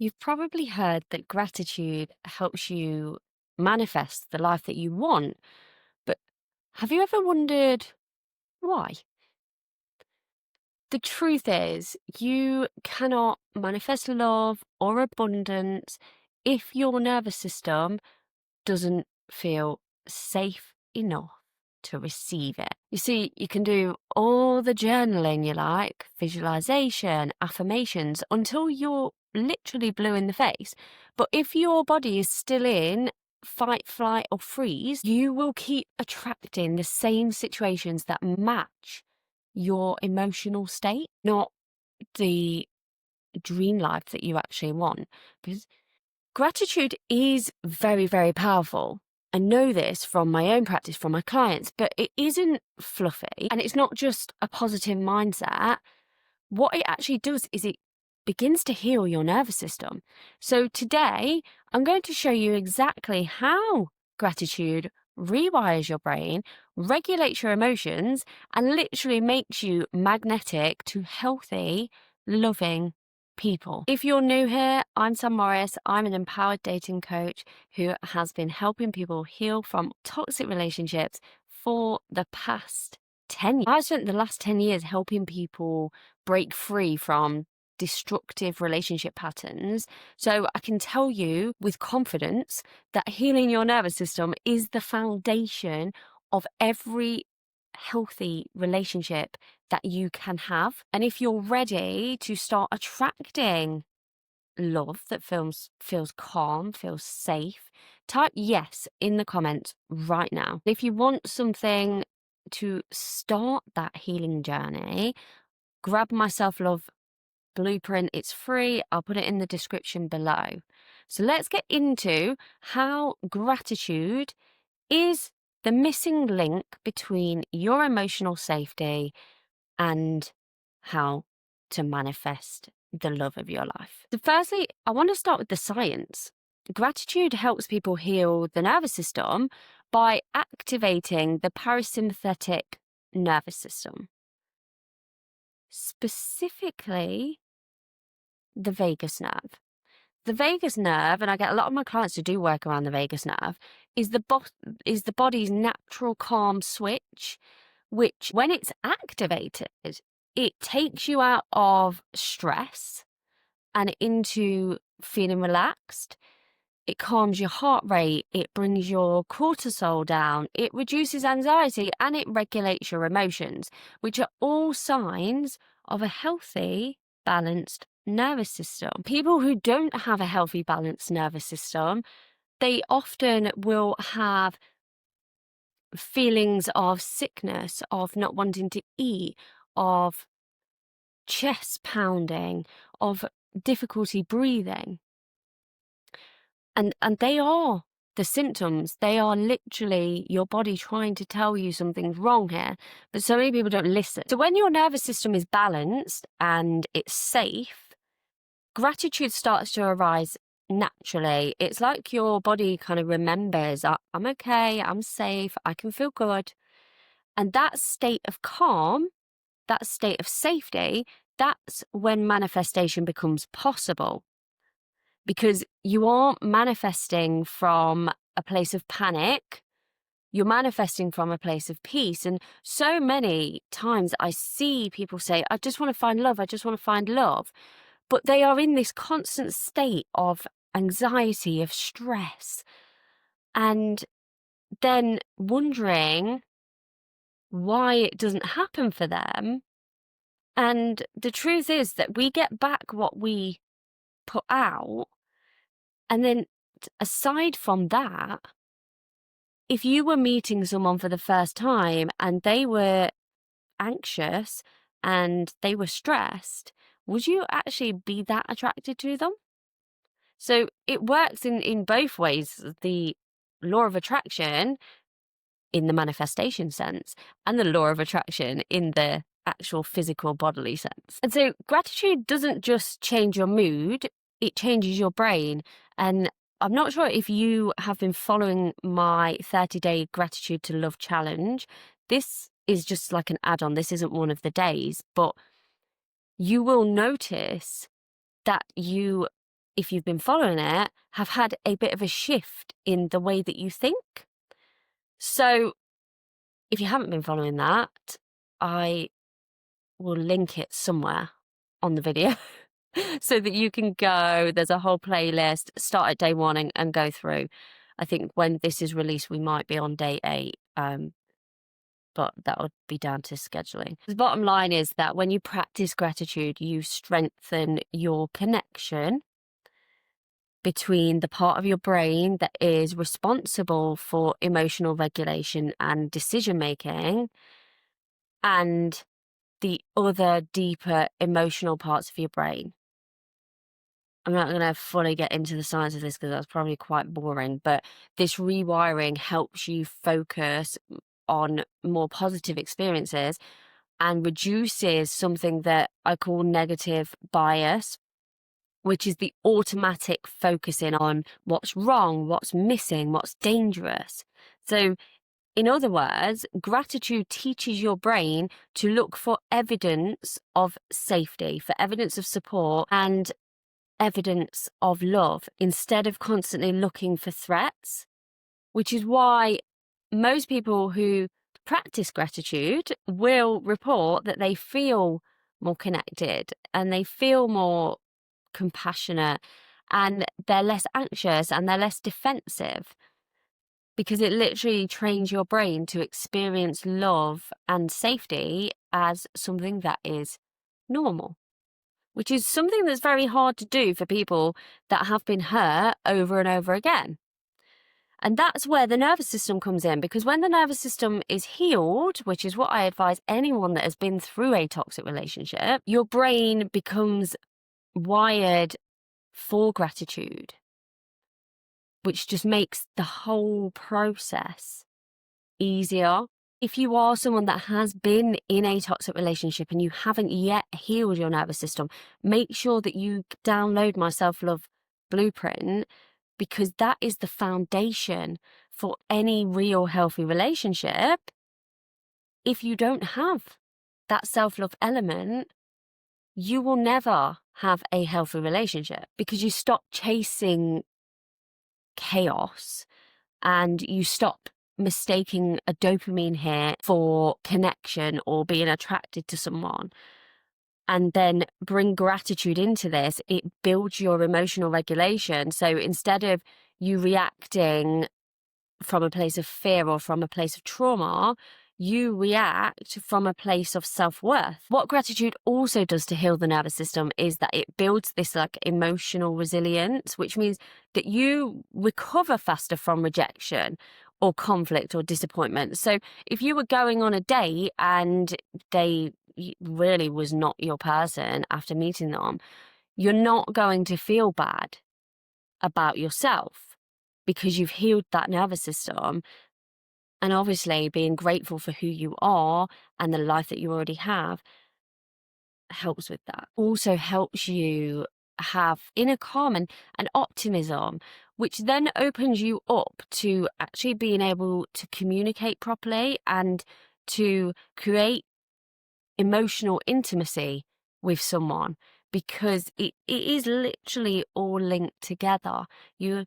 You've probably heard that gratitude helps you manifest the life that you want, but have you ever wondered why? The truth is, you cannot manifest love or abundance if your nervous system doesn't feel safe enough to receive it. You see, you can do all the journaling you like, visualization, affirmations, until you're literally blue in the face. But if your body is still in fight, flight, or freeze, you will keep attracting the same situations that match your emotional state, not the dream life that you actually want. Because gratitude is very, very powerful. I know this from my own practice, from my clients, but it isn't fluffy and it's not just a positive mindset. What it actually does is it begins to heal your nervous system. So today, I'm going to show you exactly how gratitude rewires your brain, regulates your emotions, and literally makes you magnetic to healthy, loving people. If you're new here, I'm Sam Morris. I'm an empowered dating coach who has been helping people heal from toxic relationships for the past 10 years. I've spent the last 10 years helping people break free from destructive relationship patterns. So I can tell you with confidence that healing your nervous system is the foundation of every healthy relationship that you can have. And if you're ready to start attracting love that feels calm, feels safe, type yes in the comments right now. If you want something to start that healing journey, grab my self-love blueprint. It's free. I'll put it in the description below. So let's get into how gratitude is the missing link between your emotional safety and how to manifest the love of your life. So firstly, I want to start with the science. Gratitude helps people heal the nervous system by activating the parasympathetic nervous system, specifically the vagus nerve. The vagus nerve, and I get a lot of my clients to do work around the vagus nerve, is the body's natural calm switch, which when it's activated, it takes you out of stress and into feeling relaxed. It calms your heart rate, it brings your cortisol down, it reduces anxiety, and it regulates your emotions, which are all signs of a healthy, balanced nervous system. People who don't have a healthy, balanced nervous system, they often will have feelings of sickness, of not wanting to eat, of chest pounding, of difficulty breathing. And they are the symptoms. They are literally your body trying to tell you something's wrong here. But so many people don't listen. So when your nervous system is balanced and it's safe, gratitude starts to arise naturally. It's like your body kind of remembers, I'm okay, I'm safe, I can feel good. And that state of calm, that state of safety, that's when manifestation becomes possible. Because you aren't manifesting from a place of panic, you're manifesting from a place of peace. And so many times I see people say, I just want to find love, I just want to find love. But they are in this constant state of anxiety, of stress, and then wondering why it doesn't happen for them. And the truth is that we get back what we put out. And then aside from that, if you were meeting someone for the first time and they were anxious and they were stressed, would you actually be that attracted to them? So it works in both ways, the law of attraction in the manifestation sense and the law of attraction in the actual physical bodily sense. And so gratitude doesn't just change your mood, it changes your brain. And I'm not sure if you have been following my 30-day gratitude to love challenge. This is just like an add-on. This isn't one of the days, but you will notice that you if you've been following it, have had a bit of a shift in the way that you think. So if you haven't been following that, I will link it somewhere on the video so that you can go. There's a whole playlist, start at day 1 and go through. I think when this is released, we might be on day 8. But that would be down to scheduling. The bottom line is that when you practice gratitude, you strengthen your connection between the part of your brain that is responsible for emotional regulation and decision making and the other deeper emotional parts of your brain. I'm not going to fully get into the science of this because that's probably quite boring, but this rewiring helps you focus on more positive experiences and reduces something that I call negative bias, which is the automatic focusing on what's wrong, what's missing, what's dangerous. So, in other words, gratitude teaches your brain to look for evidence of safety, for evidence of support, and evidence of love instead of constantly looking for threats, which is why most people who practice gratitude will report that they feel more connected and they feel more compassionate and they're less anxious and they're less defensive, because it literally trains your brain to experience love and safety as something that is normal, which is something that's very hard to do for people that have been hurt over and over again. And that's where the nervous system comes in, because when the nervous system is healed, which is what I advise anyone that has been through a toxic relationship, your brain becomes wired for gratitude, which just makes the whole process easier. If you are someone that has been in a toxic relationship and you haven't yet healed your nervous system, make sure that you download my self-love blueprint, because that is the foundation for any real healthy relationship. If you don't have that self-love element, you will never have a healthy relationship, because you stop chasing chaos and you stop mistaking a dopamine hit for connection or being attracted to someone. And then bring gratitude into this, it builds your emotional regulation. So instead of you reacting from a place of fear or from a place of trauma, you react from a place of self-worth. What gratitude also does to heal the nervous system is that it builds this like emotional resilience, which means that you recover faster from rejection or conflict or disappointment. So if you were going on a date and they really was not your person after meeting them, you're not going to feel bad about yourself because you've healed that nervous system. And obviously being grateful for who you are and the life that you already have helps with that. Also helps you have inner calm and optimism, which then opens you up to actually being able to communicate properly and to create emotional intimacy with someone, because it is literally all linked together. You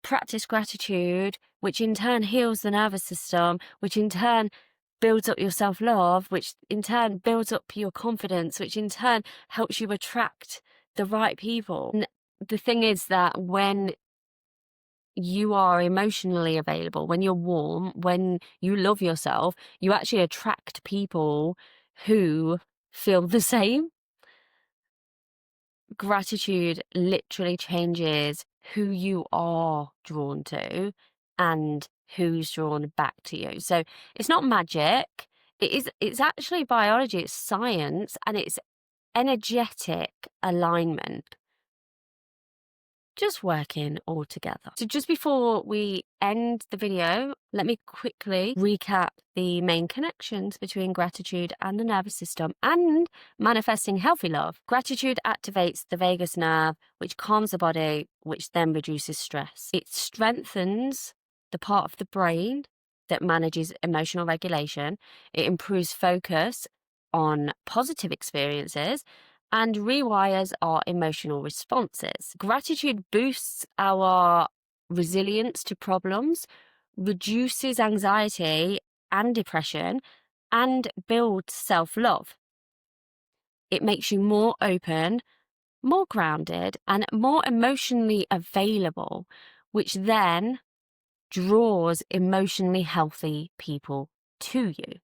practice gratitude, which in turn heals the nervous system, which in turn builds up your self-love, which in turn builds up your confidence, which in turn helps you attract the right people. And the thing is that when you are emotionally available, when you're warm, when you love yourself, you actually attract people who feel the same. Gratitude literally changes who you are drawn to and who's drawn back to you. So it's not magic. It's actually biology, it's science, and it's energetic alignment, just working all together. So just before we end the video, let me quickly recap the main connections between gratitude and the nervous system and manifesting healthy love. Gratitude activates the vagus nerve, which calms the body, which then reduces stress. It strengthens the part of the brain that manages emotional regulation. It improves focus on positive experiences, And rewires are emotional responses. Gratitude boosts our resilience to problems, reduces anxiety and depression, and builds self-love. It makes you more open, more grounded, and more emotionally available, which then draws emotionally healthy people to you.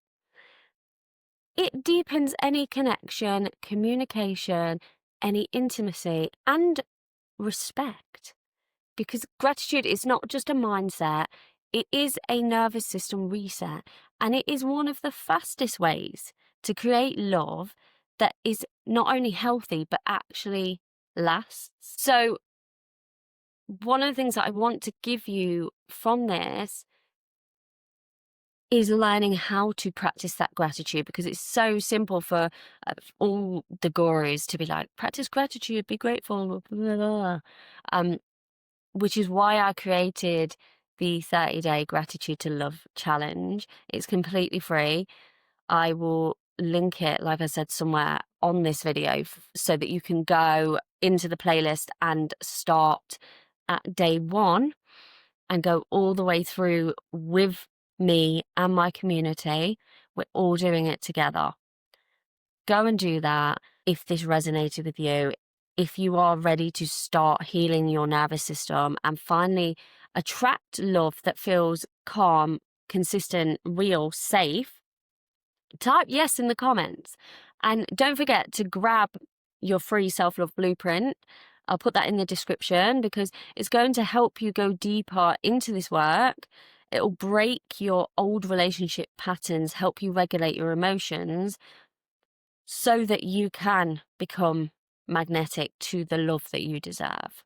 It deepens any connection, communication, any intimacy, and respect. Because gratitude is not just a mindset, it is a nervous system reset. And it is one of the fastest ways to create love that is not only healthy, but actually lasts. So, one of the things that I want to give you from this is learning how to practice that gratitude, because it's so simple for all the gurus to be like, practice gratitude, be grateful, blah, blah, blah. Which is why I created the 30-day gratitude to love challenge. It's completely free. I will link it, like I said, somewhere on this video so that you can go into the playlist and start at day 1 and go all the way through with me and my community. We're all doing it together. Go and do that if this resonated with you. If you are ready to start healing your nervous system and finally attract love that feels calm, consistent, real, safe, type yes in the comments. And don't forget to grab your free self-love blueprint. I'll put that in the description because it's going to help you go deeper into this work. It'll break your old relationship patterns, help you regulate your emotions so that you can become magnetic to the love that you deserve.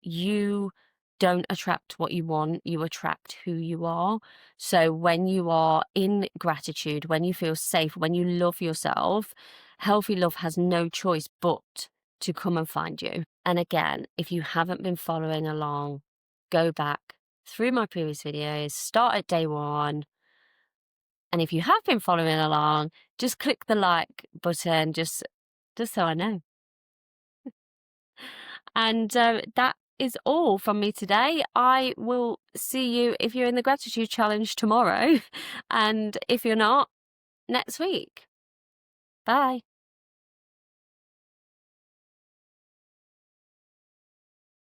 You don't attract what you want, you attract who you are. So when you are in gratitude, when you feel safe, when you love yourself, healthy love has no choice but to come and find you. And again, if you haven't been following along, go back through my previous videos, start at day 1. And if you have been following along, just click the like button, just so I know. And that is all from me today. I will see you if you're in the gratitude challenge tomorrow. And if you're not, next week. Bye.